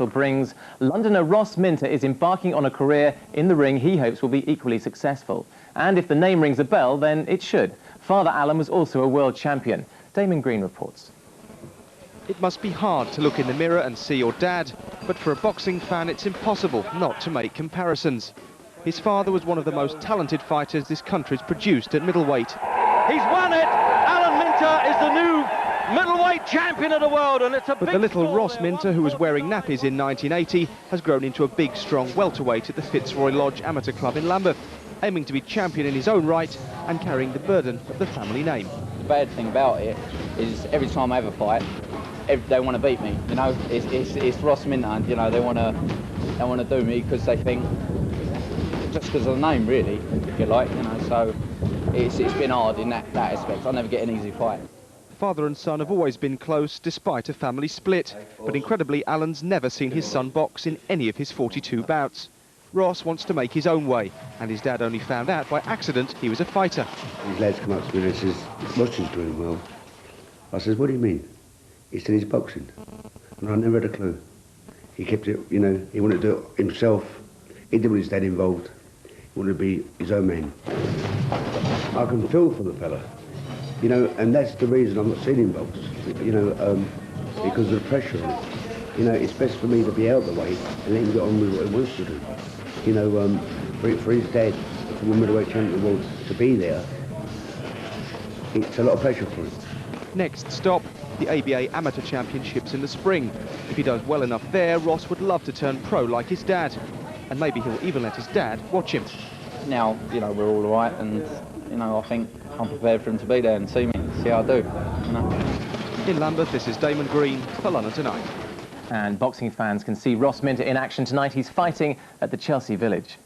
brings, Londoner Ross Minter is embarking on a career in the ring he hopes will be equally successful. And if the name rings a bell, then it should. Father Alan was also a world champion. Damon Green reports. It must be hard to look in the mirror and see your dad, but for a boxing fan it's impossible not to make comparisons. His father was one of the most talented fighters this country's produced at middleweight. He's won it! Alan Minter is the new middleweight champion of the world, and it's a But the little Ross Minter, who was wearing nappies in 1980, has grown into a big, strong welterweight at the Fitzroy Lodge Amateur Club in Lambeth, aiming to be champion in his own right and carrying the burden of the family name. The bad thing about it is every time I have a fight, they want to beat me. You know, it's Ross Minter. You know, they want to do me because they think just because of the name, really, if you like. You know, so it's been hard in that aspect. I never get an easy fight. Father and son have always been close, despite a family split. But incredibly, Alan's never seen his son box in any of his 42 bouts. Ross wants to make his own way, and his dad only found out by accident he was a fighter. His lads come up to me and says, "Ross is doing well." I says, "What do you mean?" He said, "He's boxing." And I never had a clue. He kept it, you know, he wanted to do it himself. He didn't want his dad involved. He wanted to be his own man. I can feel for the fella. You know, and that's the reason I'm not seeing him box, you know, because of the pressure on it. You know, it's best for me to be out of the way and let him get on with what he wants to do. You know, for his dad, from the middleweight champion of the world, to be there, it's a lot of pressure for him. Next stop, the ABA Amateur Championships in the spring. If he does well enough there, Ross would love to turn pro like his dad. And maybe he'll even let his dad watch him. Now, you know, we're all right, and, you know, I think I'm prepared for him to be there and see me, see how I do, you know. In Lambeth, this is Damon Green for London Tonight. And boxing fans can see Ross Minter in action tonight. He's fighting at the Chelsea Village.